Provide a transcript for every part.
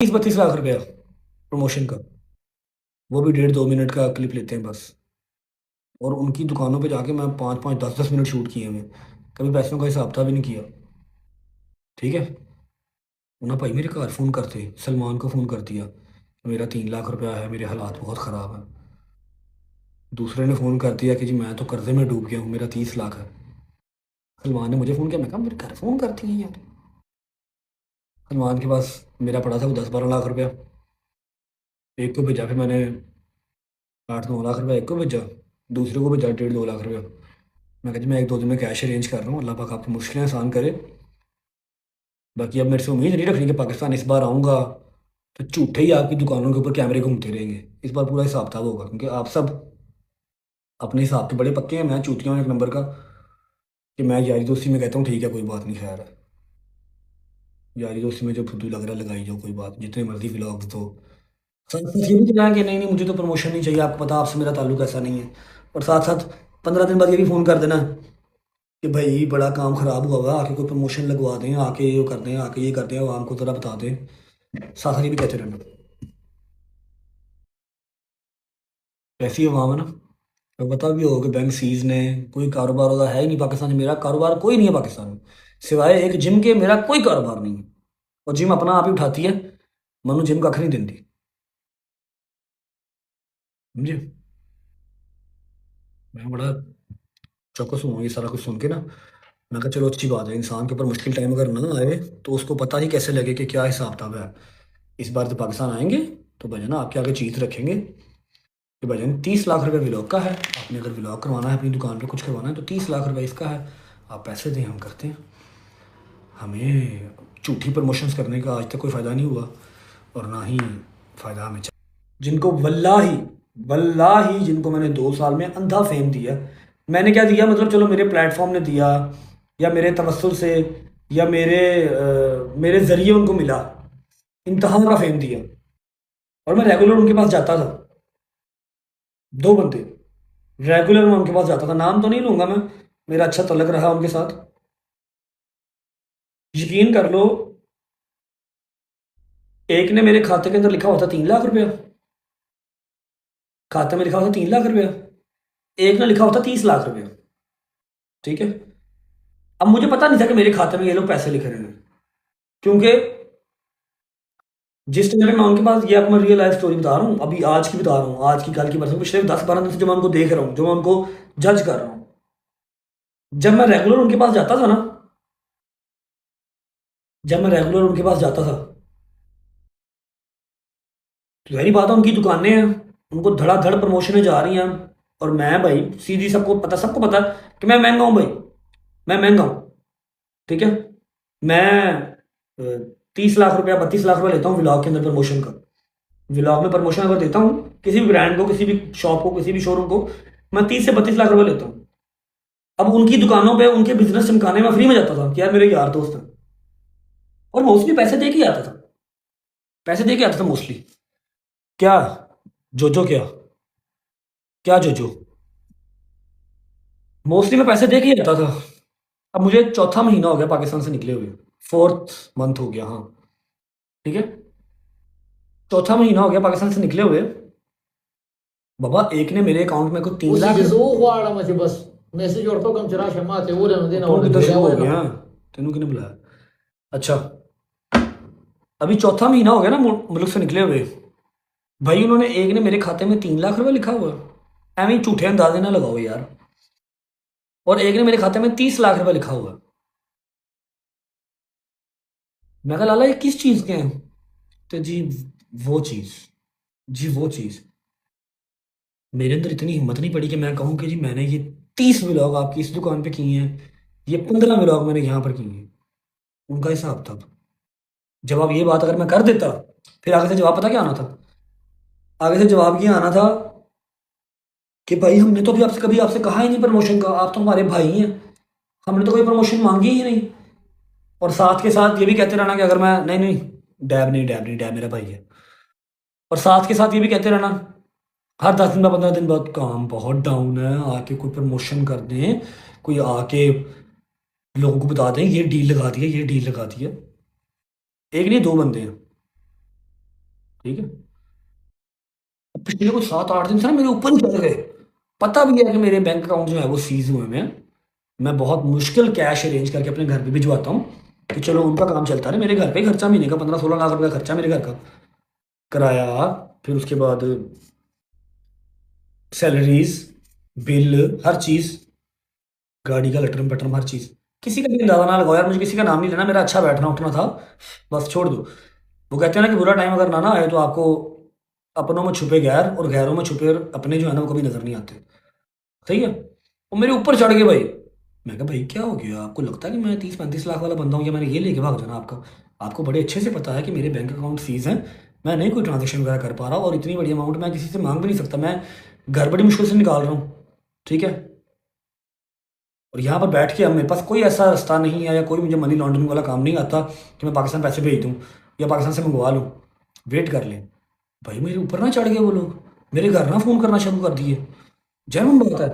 30-32 लाख रुपया प्रमोशन का। वो भी 1.5-2 मिनट का क्लिप लेते हैं बस। और उनकी दुकानों पे जाके मैं 5-5 10-10 मिनट शूट किए हैं। कभी पैसों का हिसाब था भी नहीं किया। ठीक है। उन्हें भाई मेरे घर फ़ोन करते, सलमान को फ़ोन कर दिया, मेरा 3 लाख रुपया है, मेरे हालात बहुत ख़राब हैं। दूसरे ने फ़ोन कर दिया कि जी मैं तो कर्जे में डूब गया हूँ, मेरा 30 लाख है। सलमान ने मुझे फ़ोन किया, मैं कहा मेरे घर फ़ोन करती है यार। सलमान के पास मेरा पड़ा था वो 10-12 लाख रुपया। एक को भेजा, फिर मैंने 8-9 लाख रुपया एक को भेजा, दूसरे को भेजा 1.5-2 लाख रुपया। मैं कहा जी मैं 1-2 दिन में कैश अरेंज कर रहा हूँ, अल्लाह पाक आपकी मुश्किलें आसान करे। बाकी अब मेरे से उम्मीद नहीं रखनी कि पाकिस्तान इस बार आऊँगा तो झूठे ही आपकी दुकानों के ऊपर कैमरे घूमते रहेंगे। इस बार पूरा हिसाब किताब होगा, क्योंकि आप सब अपने हिसाब के बड़े पक्के हैं। मैं चूतिया हूँ एक नंबर का, कि मैं यारी दोस्ती में कहता हूँ ठीक है कोई बात नहीं, खैर है। यारी दोस्ती में जो फुद्दू लग रहा है लगाई जाओ, कोई बात नहीं, जितने मर्जी व्लॉग्स दो। साथ साथ ये भी कहना कि नहीं नहीं मुझे तो प्रमोशन नहीं चाहिए, आपको पता आपसे मेरा ताल्लुक ऐसा नहीं है। और साथ साथ 15 दिन बाद ये भी फ़ोन कर देना कि भाई बड़ा काम ख़राब हुआ हुआ, आके कोई प्रमोशन लगवा दें, आके ये कर दें, आके ये कर दें, आवाम को ज़रा बता दें। साथ साथ ये भी कहते रहना। ऐसी आवाम है ना। तो पता भी होगा कि बैंक सीज ने, कोई कारोबार होगा है ही नहीं पाकिस्तान में, मेरा कारोबार कोई नहीं है पाकिस्तान में सिवाय एक जिम के, मेरा कोई कारोबार नहीं है। और जिम अपना आप ही उठाती है, मनु जिम कख नहीं देती। समझे। मैं बड़ा चौकस हुआ ये सारा कुछ सुन के ना। मैं कहा चलो अच्छी बात है, इंसान के ऊपर मुश्किल टाइम अगर ना आए तो उसको पता ही कैसे लगे कि क्या हिसाब किताब है। इस बार तो पाकिस्तान आएंगे तो भजन आपके आगे चीज रखेंगे कि भजन 30 लाख रुपये व्लॉग का है, आपने अगर व्लॉग करवाना है अपनी दुकान पे कुछ करवाना है तो 30 लाख रुपये इसका है, आप पैसे दें हम करते हैं। हमें झूठी प्रमोशंस करने का आज तक कोई फ़ायदा नहीं हुआ, और ना ही फ़ायदा हमें चाहिए। जिनको वल्लाही वल्लाही जिनको मैंने 2 साल में अंधा फेम दिया। मैंने क्या दिया, मतलब चलो मेरे प्लेटफॉर्म ने दिया, या मेरे तवस्सुल से, या मेरे ज़रिए उनको मिला, इंतहा का फेम दिया। और मैं रेगुलर उनके पास जाता था। 2 बंदे रेगुलर मैं उनके पास जाता था, नाम तो नहीं लूँगा मैं, मेरा अच्छा तलक रहा उनके साथ। यकीन कर लो, एक ने मेरे खाते के अंदर लिखा हुआ था 3 लाख रुपया, खाते में लिखा हुआ था 3 लाख रुपया। एक ने लिखा हुआ था 30 लाख रुपया। ठीक है। अब मुझे पता नहीं था कि मेरे खाते में ये लोग पैसे लिख रहे हैं, क्योंकि जिस टाइम पे मैं उनके पास, ये अब मैं रियल लाइफ स्टोरी बता रहा हूँ, अभी आज की बता रहा हूँ, आज की कल की परसों पिछले 10-12 दिन से जो मैं उनको देख रहा हूँ, जो मैं उनको जज कर रहा हूँ। जब मैं रेगुलर उनके पास जाता था ना, जब मैं रेगुलर उनके पास जाता था तो वही बात है, उनकी दुकानें हैं, उनको धड़ाधड़ प्रमोशनें जा रही हैं। और मैं भाई सीधी, सबको पता है कि मैं महंगा हूँ भाई, मैं महंगा हूँ। ठीक है। मैं 30 लाख रुपया 32 लाख रुपया लेता हूँ व्लॉग के अंदर प्रमोशन का। व्लॉग में प्रमोशन अगर देता हूँ किसी भी ब्रांड को, किसी भी शॉप को, किसी भी शोरूम को, मैं 30 से 32 लाख रुपया लेता हूँ। अब उनकी दुकानों पे उनके बिजनेस चमकाने में फ्री में जाता था कि यार मेरे यार दोस्त हैं। और मोस्टली पैसे दे के आता था, पैसे दे के आता था मोस्टली। क्या जोजो, क्या क्या जोजो, मोस्टली मैं पैसे दे के ही आता था। अब मुझे चौथा महीना हो गया पाकिस्तान से निकले हुए, 4th मंथ हो गया, हाँ। ठीक है। चौथा महीना हो गया पाकिस्तान से निकले हुए। बाबा एक ने मेरे अकाउंट में को 3 lakh. Usijisuuhuaala masi bas message और तो कम चरा शमा ते वो रहने देना तू और कितना जोड़िया शुरू हुआ हो है ना। गया, तेनू किने बुलाया। अच्छा, अभी चौथा महीना हो गया ना मुल्क से निकले हुए। भाई उन्होंने, एक ने मेरे खाते में 3 लाख रुपए लिखा हुआ है, एवं ही झूठे अंदाजे ना लगाओ यार। और एक ने मेरे खाते में 30 लाख रुपए लिखा हुआ है। मैं कहा लाला ये किस चीज के हैं। तो जी वो चीज, जी वो चीज। मेरे अंदर इतनी हिम्मत नहीं पड़ी कि मैं कहूँ कि जी मैंने ये 30 व्लॉग आपकी इस दुकान पे किए हैं, ये 15 व्लॉग मैंने यहाँ पर किए हैं। उनका हिसाब था। जवाब, ये बात अगर मैं कर देता, फिर आगे से जवाब पता क्या आना था। आगे से जवाब ये आना था कि भाई हमने तो अभी आपसे कभी आपसे कहा ही नहीं प्रमोशन का, आप तो हमारे भाई हैं, हमने तो कोई प्रमोशन मांगी ही नहीं। और साथ के साथ ये भी कहते रहना कि अगर मैं, नहीं नहीं डैब नहीं, डैब नहीं, डैब मेरा भाई है। और साथ के साथ ये भी कहते रहना हर 10 दिन बाद 15 दिन बाद, काम बहुत डाउन है, आके कोई प्रमोशन कर दें, कोई आके लोगों को बता दें ये डील लगा दी है, ये डील लगा दी है। एक नहीं 2 बंदे हैं। ठीक है। अब पिछले कुछ 7-8 दिन से ना मेरे ऊपर ही चढ़ गए। पता भी है कि मेरे बैंक अकाउंट जो है वो सीज हुए हैं। मैं बहुत मुश्किल कैश अरेंज करके अपने घर पे भिजवाता हूँ कि चलो उनका काम चलता रहे। मेरे घर पे ही खर्चा महीने का 15-16 लाख रुपया खर्चा मेरे घर का, किराया, फिर उसके बाद सैलरीज, बिल, हर चीज़, गाड़ी का लटरम पटरम, हर चीज़। किसी का भी अंदाजा ना लगाओ यार, मुझे किसी का नाम नहीं लेना, मेरा अच्छा बैठना उठना था, बस छोड़ दो। वो कहते हैं ना कि बुरा टाइम अगर ना आए तो आपको अपनों में छुपे गैर और गैरों में छुपे अपने जो है ना वो कभी नजर नहीं आते। सही है। वो मेरे ऊपर चढ़ गए भाई। मैं कहा भाई क्या हो गया, आपको लगता है कि मैं 30-35 लाख वाला बंदा हूँ या मैंने ये लेके भाग जाना आपका? आपको बड़े अच्छे से पता है कि मेरे बैंक अकाउंट सीज हैं, मैं नहीं कोई ट्रांजेक्शन वगैरह कर पा रहा, और इतनी बड़ी अमाउंट मैं किसी से मांग भी नहीं सकता, मैं घर बड़ी मुश्किल से निकाल रहा हूँ। ठीक है। और यहाँ पर बैठ के अब मेरे पास कोई ऐसा रास्ता नहीं है या कोई मुझे मनी लॉन्ड्रिंग वाला काम नहीं आता कि मैं पाकिस्तान पैसे भेज दूँ या पाकिस्तान से मंगवा लूँ, वेट कर लें। भाई मेरे ऊपर ना चढ़ गए वो लोग, मेरे घर ना फ़ोन करना शुरू कर दिए। जैन बात है,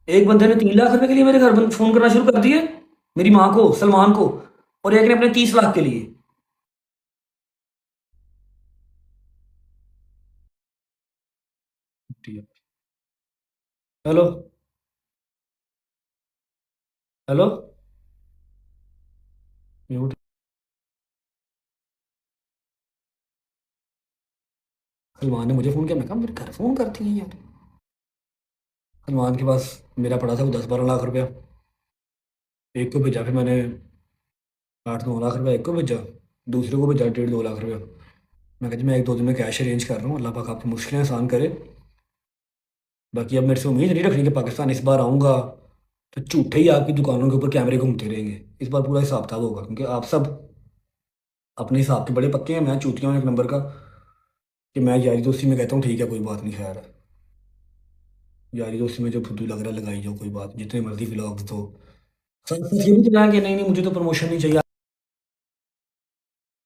एक बंदे ने 3 लाख रुपए के लिए मेरे घर फ़ोन करना शुरू कर दिए, मेरी माँ को, सलमान को, और एक ने अपने 30 लाख के लिए। ठीक है। हेलो। हेलो। म्यूट। सलमान ने मुझे फ़ोन किया, मैं कहा मेरे घर फ़ोन करती हैं यार। सलमान के पास मेरा पड़ा था वो 10-12 लाख रुपया, एक को भेजा, फिर मैंने 8-9 लाख रुपया एक को भेजा, दूसरे को भेजा 1.5-2 लाख रुपया। मैं कहा जी मैं 1-2 दिन में कैश अरेंज कर रहा हूँ, अल्लाह पाक आपकी मुश्किलें आसान करे। बाकी अब मेरे से उम्मीद नहीं रखनी कि पाकिस्तान इस बार आऊँगा तो झूठे ही आपकी दुकानों के ऊपर कैमरे घूमते रहेंगे। इस बार पूरा हिसाब किताब होगा, क्योंकि आप सब अपने हिसाब के बड़े पक्के हैं, मैं चूतिया हूँ एक नंबर का, कि मैं यारी दोस्ती में कहता हूँ ठीक है कोई बात नहीं, खैर है। यारी दोस्ती में जो फुद्दू लग रहा है लगाई जाओ, कोई बात, जितने मर्जी व्लॉग्स दो। सब कुछ ये भी कहना कि नहीं नहीं मुझे तो प्रमोशन नहीं चाहिए।